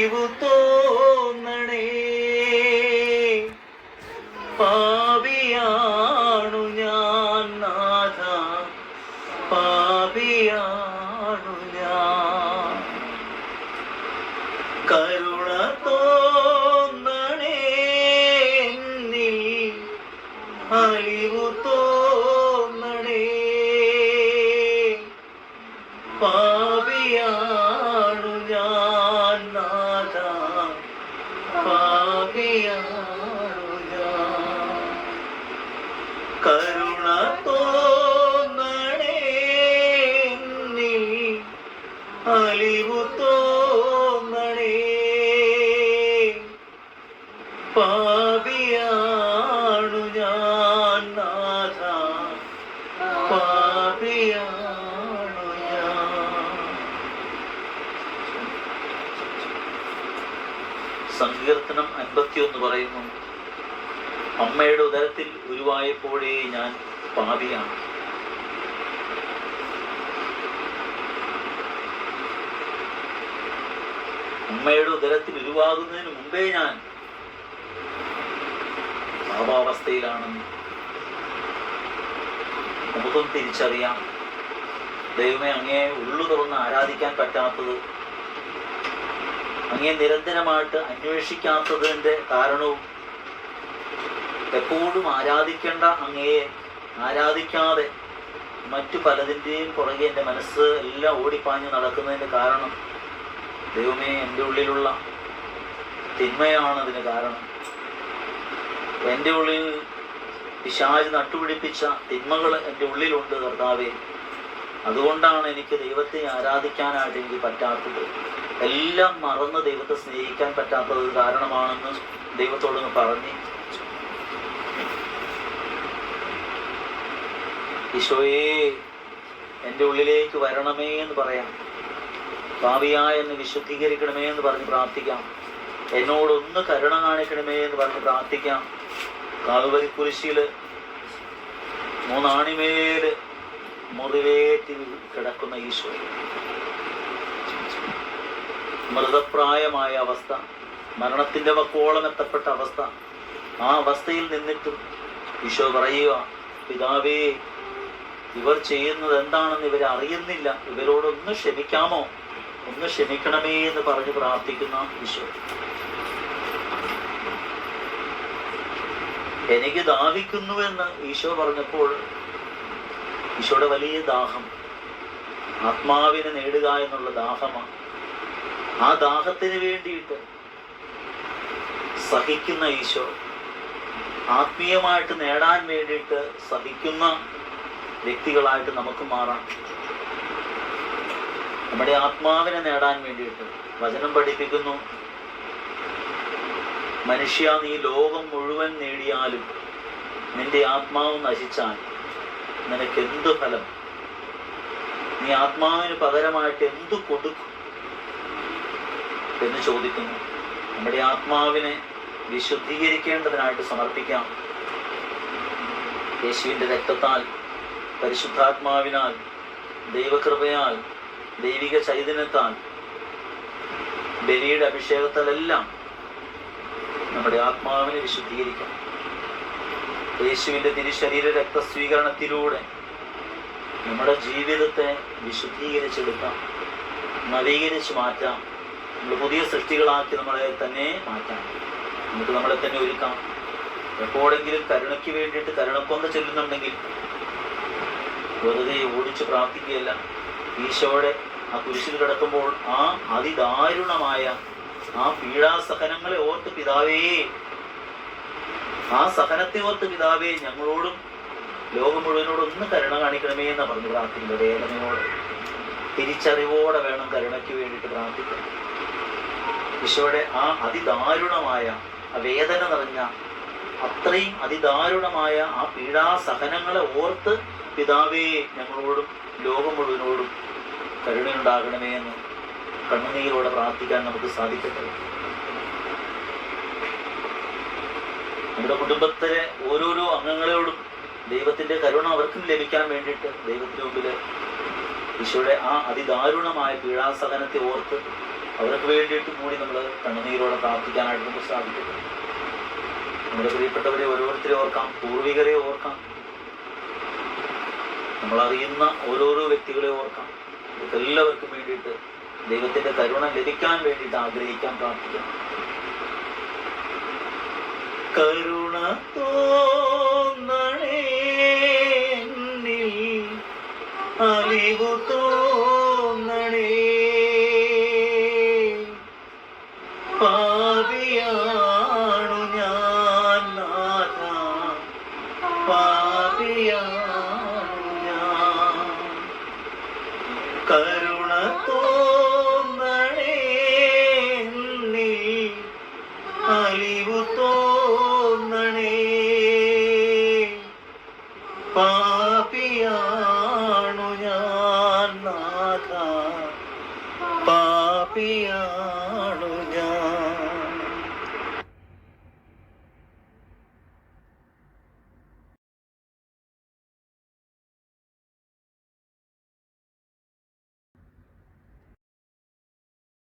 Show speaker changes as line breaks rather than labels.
അലിവു തോന്നണേ. പാപിയാണു ഞാൻ നാഥ, പാപിയാണു ഞാൻ. കരുണ തോന്നണേ എന്നിൽ, അലിവു തോന്നണേ. പാപിയാണു ഞാൻ നാഥ, പാപിയാണു ഞാൻ. കരുണ തോന്നണേ എന്നിൽ, അലിവു തോന്നണേ. പാപിയാണു ഞാൻ നാഥ, പാപിയാണു ഞാൻ. സങ്കീർത്തനം 51 പറയുന്നു, അമ്മയുടെ ഉദരത്തിൽ ഉരുവായപ്പോഴേ ഞാൻ പാപിയാണ്. അമ്മയുടെ ഉദരത്തിൽ ഉരുവാകുന്നതിന് മുമ്പേ ഞാൻ പാപാവസ്ഥയിലാണെന്ന് നമുക്കും തിരിച്ചറിയാം. ദൈവമേ, അങ്ങയെ ഉള്ളു തുറന്ന് ആരാധിക്കാൻ പറ്റാത്തത്, അങ്ങയെ നിരന്തരമായിട്ട് അന്വേഷിക്കാത്തതിൻ്റെ കാരണവും എപ്പോഴും ആരാധിക്കേണ്ട അങ്ങയെ ആരാധിക്കാതെ മറ്റു പലതിൻ്റെയും പുറകെ എൻ്റെ മനസ്സ് എല്ലാം ഓടിപ്പാഞ്ഞ് നടക്കുന്നതിൻ്റെ കാരണം ദൈവമേ, എൻ്റെ ഉള്ളിലുള്ള തിന്മയാണ് അതിന് കാരണം. എൻ്റെ ഉള്ളിൽ പിശാച് നട്ടുപിടിപ്പിച്ച തിന്മകൾ എൻ്റെ ഉള്ളിലുണ്ട് കർത്താവേ. അതുകൊണ്ടാണ് എനിക്ക് ദൈവത്തെ ആരാധിക്കാനായിട്ട് എനിക്ക് പറ്റാത്തത്. എല്ലാം മറന്ന് ദൈവത്തെ സ്നേഹിക്കാൻ പറ്റാത്തത് കാരണമാണെന്ന് ദൈവത്തോടൊന്ന് പറഞ്ഞ്, ഈശോയെ എൻ്റെ ഉള്ളിലേക്ക് വരണമേ എന്ന് പറയാം. പാപിയായ എന്നെ വിശുദ്ധീകരിക്കണമേ എന്ന് പറഞ്ഞ് പ്രാർത്ഥിക്കാം. എന്നോടൊന്ന് കരുണ കാണിക്കണമേ എന്ന് പറഞ്ഞ് പ്രാർത്ഥിക്കാം. കാൽവരി കുരിശിൽ 3 ആണിമേല് മുറിവേറ്റി കിടക്കുന്ന ഈശോ, മൃതപ്രായമായ അവസ്ഥ, മരണത്തിൻ്റെ വക്കോളം എത്തപ്പെട്ട അവസ്ഥ, ആ അവസ്ഥയിൽ നിന്നിട്ടും ഈശോ പറയുക, പിതാവേ, ഇവർ ചെയ്യുന്നത് എന്താണെന്ന് ഇവർ അറിയുന്നില്ല, ഇവരോടൊന്ന് ക്ഷമിക്കാമോ, ഒന്ന് ക്ഷമിക്കണമേ എന്ന് പറഞ്ഞ് പ്രാർത്ഥിക്കുന്ന ഈശോ. എനിക്ക് ദാഹിക്കുന്നുവെന്ന് ഈശോ പറഞ്ഞപ്പോൾ ഈശോയുടെ വലിയ ദാഹം ആത്മാവിനെ നേടുക എന്നുള്ള ദാഹമാണ്. ആ ദാഹത്തിന് വേണ്ടിയിട്ട് സഹിക്കുന്ന ഈശോ, ആത്മീയമായിട്ട് നേടാൻ വേണ്ടിയിട്ട് സഹിക്കുന്ന വ്യക്തികളായിട്ട് നമുക്ക് മാറാം. നമ്മുടെ ആത്മാവിനെ നേടാൻ വേണ്ടിയിട്ട് വചനം പഠിപ്പിക്കുന്നു, മനുഷ്യ, നീ ലോകം മുഴുവൻ നേടിയാലും നിന്റെ ആത്മാവ് നശിച്ചാൽ നിനക്ക് എന്ത് ഫലം? നീ ആത്മാവിന് പകരമായിട്ട് എന്തു കൊടുക്കും എന്ന് ചോദിക്കുന്നു. നമ്മുടെ ആത്മാവിനെ വിശുദ്ധീകരിക്കേണ്ടതിനായിട്ട് സമർപ്പിക്കാം. യേശുവിൻ്റെ രക്തത്താൽ, പരിശുദ്ധാത്മാവിനാൽ, ദൈവകൃപയാൽ, ദൈവിക ചൈതന്യത്താൽ, ബലിയുടെ അഭിഷേകത്താലെല്ലാം നമ്മുടെ ആത്മാവിനെ വിശുദ്ധീകരിക്കാം. യേശുവിൻ്റെ തിരുശരീര രക്തസ്വീകരണത്തിലൂടെ നമ്മുടെ ജീവിതത്തെ വിശുദ്ധീകരിച്ചെടുക്കാം, നവീകരിച്ച് മാറ്റാം. നമ്മൾ പുതിയ സൃഷ്ടികളാക്കി നമ്മളെ തന്നെ മാറ്റാം. നമുക്ക് നമ്മളെ തന്നെ ഒരുക്കാം. എപ്പോഴെങ്കിലും കരുണയ്ക്ക് വേണ്ടിയിട്ട് കരുണക്കൊന്ന് ചെല്ലുന്നുണ്ടെങ്കിൽ വെറുതെ ഓടിച്ച് പ്രാർത്ഥിക്കുകയല്ല. ഈശോയുടെ ആ കുരിശിൽ കിടക്കുമ്പോൾ ആ അതിദാരുണമായ ആ പീഡാസഹനങ്ങളെ ഓർത്ത് പിതാവേ, ആ സഹനത്തെ ഓർത്ത് പിതാവേ, ഞങ്ങളോടും ലോകം മുഴുവനോടും ഒന്ന് കരുണ കാണിക്കണമേ എന്ന് പറഞ്ഞ് പ്രാർത്ഥിക്കുന്നത്. വേദനയോടെ, തിരിച്ചറിവോടെ വേണം കരുണയ്ക്ക് വേണ്ടിയിട്ട് പ്രാർത്ഥിക്കാൻ. ഈശോയുടെ ആ അതിദാരുണമായ ആ വേദന നിറഞ്ഞ, അത്രയും അതിദാരുണമായ ആ പീഡാസഹനങ്ങളെ ഓർത്ത് പിതാവേ, ഞങ്ങളോടും ലോകം മുഴുവനോടും കരുണയുണ്ടാകണമേ എന്ന് കണ്ണുനീരോടെ പ്രാർത്ഥിക്കാൻ നമുക്ക് സാധിക്കട്ടെ. നമ്മുടെ കുടുംബത്തിലെ ഓരോരോ അംഗങ്ങളോടും ദൈവത്തിൻ്റെ കരുണ അവർക്കും ലഭിക്കാൻ വേണ്ടിയിട്ട് ദൈവത്തിന് മുമ്പിൽ ഈശോയുടെ ആ അതിദാരുണമായ പീഡാസഹനത്തെ ഓർത്ത് അവർക്ക് വേണ്ടിയിട്ട് കൂടി നമ്മൾ കണ്ണുനീരോടെ പ്രാർത്ഥിക്കാനായിട്ട് നമുക്ക് സാധിക്കും. നമ്മുടെ പ്രിയപ്പെട്ടവരെ ഓരോരുത്തരെ ഓർക്കാം, പൂർവികരെ ഓർക്കാം, നമ്മളറിയുന്ന ഓരോരോ വ്യക്തികളെ ഓർക്കാം. എല്ലാവർക്കും വേണ്ടിയിട്ട് ദൈവത്തിന്റെ കരുണ ലഭിക്കാൻ വേണ്ടിയിട്ട് ആഗ്രഹിക്കാൻ, പ്രാർത്ഥിക്കാം. കരുണ തോന്നണേ, അലിവു തോന്നണേ, പാപിയാണു ഞാൻ നാഥ, പാപിയാണു ഞാൻ. കരുണ തോന്നണേ, അലിവു തോന്നണേ, പാപിയാണു ഞാൻ നാഥ, പാപിയാ